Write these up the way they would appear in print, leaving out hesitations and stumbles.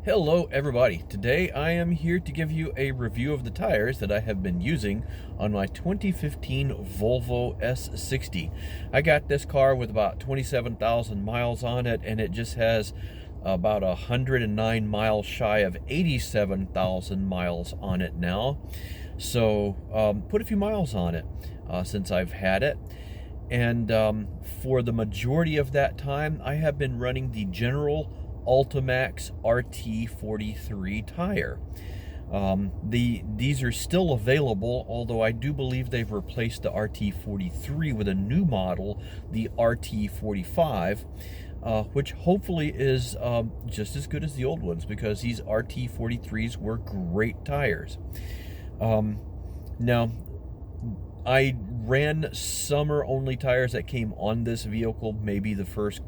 Hello everybody, today I am here to give you a review of the tires that I have been using on my 2015 Volvo S60. I got this car with about 27,000 miles on it, and it just has about 109 miles shy of 87,000 miles on it now. So put a few miles on it since I've had it. And for the majority of that time, I have been running the General Altimax RT43 tire. These are still available, although I do believe they've replaced the RT43 with a new model, the RT45, which hopefully is just as good as the old ones, because these RT43s were great tires. Now, I ran summer-only tires that came on this vehicle, maybe the first,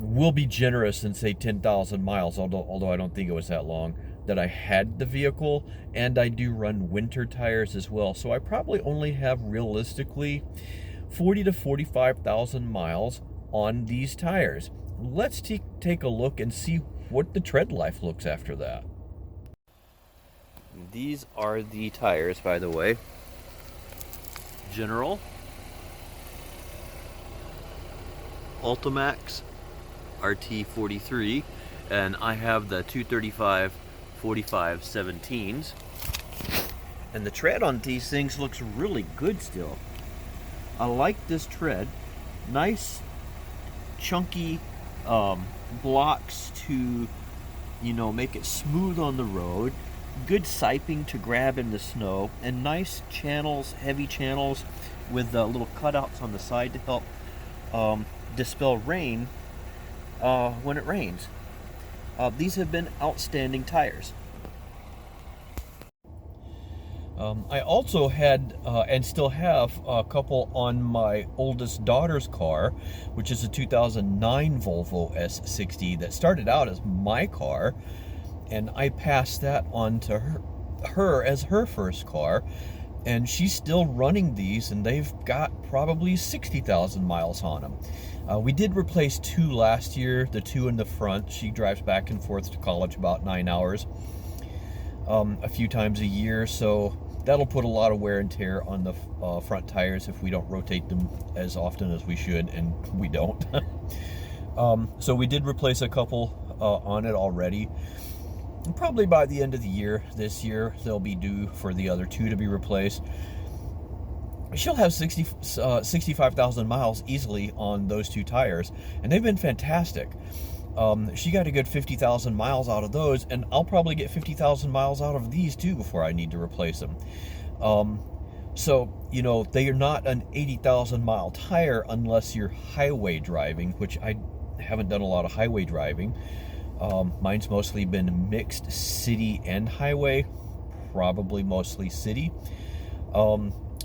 we'll be generous and say 10,000 miles, although I don't think it was that long that I had the vehicle, and I do run winter tires as well. So I probably only have realistically 40 to 45,000 miles on these tires. Let's take a look and see what the tread life looks after that. These are the tires, by the way. General Altimax RT43, and I have the 235 45 17s, and the tread on these things looks really good still. I like this tread. Nice chunky blocks to, make it smooth on the road. Good siping to grab in the snow, and nice channels, heavy channels with little cutouts on the side to help dispel rain when it rains. These have been outstanding tires. I also had and still have a couple on my oldest daughter's car, which is a 2009 Volvo S60 that started out as my car, and I passed that on to her as her first car, and she's still running these, and they've got probably 60,000 miles on them. We did replace two last year, the two in the front. She drives back and forth to college about 9 hours a few times a year, so that'll put a lot of wear and tear on the front tires if we don't rotate them as often as we should, and we don't. So we did replace a couple on it already. Probably by the end of the year, this year, they'll be due for the other two to be replaced. She'll have 65,000 miles easily on those two tires, and they've been fantastic. She got a good 50,000 miles out of those, and I'll probably get 50,000 miles out of these too before I need to replace them. So, they are not an 80,000 mile tire unless you're highway driving, which I haven't done a lot of highway driving. Mine's mostly been mixed city and highway, probably mostly city.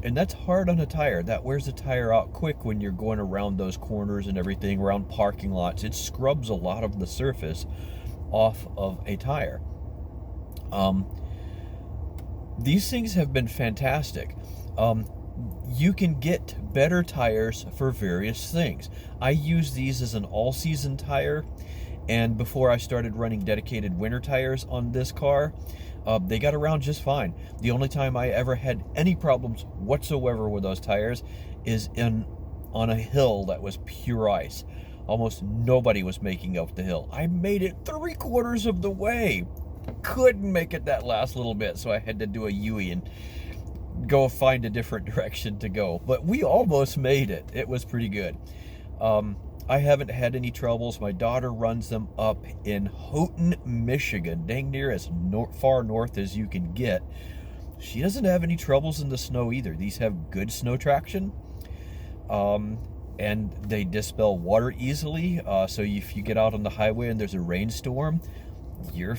And that's hard on a tire. That wears the tire out quick when you're going around those corners and everything, around parking lots. It scrubs a lot of the surface off of a tire. These things have been fantastic. You can get better tires for various things. I use these as an all-season tire, and before I started running dedicated winter tires on this car, they got around just fine. The only time I ever had any problems whatsoever with those tires is on a hill that was pure ice. Almost nobody was making up the hill. I made it 3/4 of the way. Couldn't make it that last little bit, so I had to do a U-turn and go find a different direction to go. But we almost made it. It was pretty good. I haven't had any troubles. My daughter runs them up in Houghton, Michigan, dang near as far north as you can get. She doesn't have any troubles in the snow either. These have good snow traction, and they dispel water easily. So if you get out on the highway and there's a rainstorm, you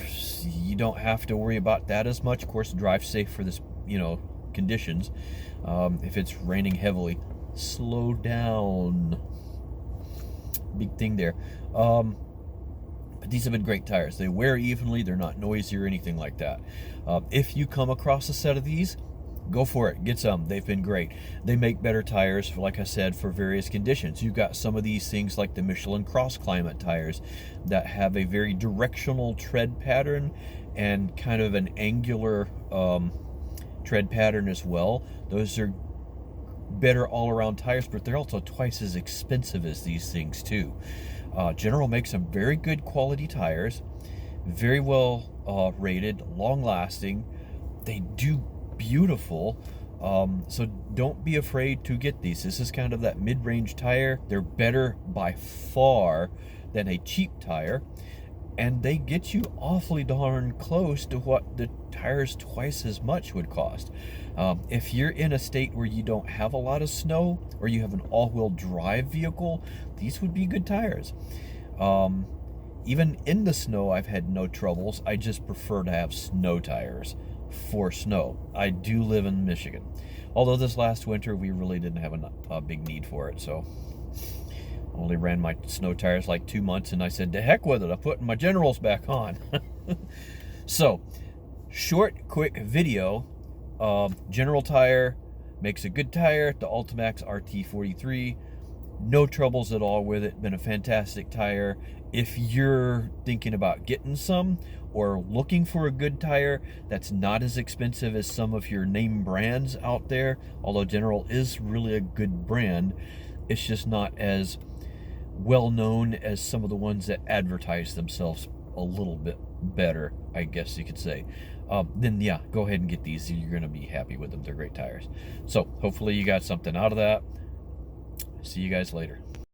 don't have to worry about that as much. Of course, drive safe for this, conditions. If it's raining heavily, slow down. Big thing there. But these have been great tires. They wear evenly. They're not noisy or anything like that. If you come across a set of these, go for it. Get some. They've been great. They make better tires, like I said, for various conditions. You've got some of these things like the Michelin Cross Climate tires that have a very directional tread pattern and kind of an angular tread pattern as well. Those are better all-around tires, but they're also twice as expensive as these things too. General makes some very good quality tires, very well rated, long-lasting. They do beautiful. So don't be afraid to get these. This is kind of that mid-range tire. They're better by far than a cheap tire, and they get you awfully darn close to what the tires twice as much would cost. If you're in a state where you don't have a lot of snow, or you have an all-wheel drive vehicle, these would be good tires. Even in the snow, I've had no troubles. I just prefer to have snow tires for snow. I do live in Michigan, although this last winter we really didn't have a big need for it, so only ran my snow tires like 2 months, and I said, to heck with it, I'm putting my Generals back on. So, short, quick video. General Tire makes a good tire, the Altimax RT43. No troubles at all with it. Been a fantastic tire. If you're thinking about getting some or looking for a good tire that's not as expensive as some of your name brands out there, although General is really a good brand, it's just not as well known as some of the ones that advertise themselves a little bit better, I guess you could say. Then yeah, go ahead and get these. You're going to be happy with them. They're great tires. So hopefully you got something out of that. See you guys later.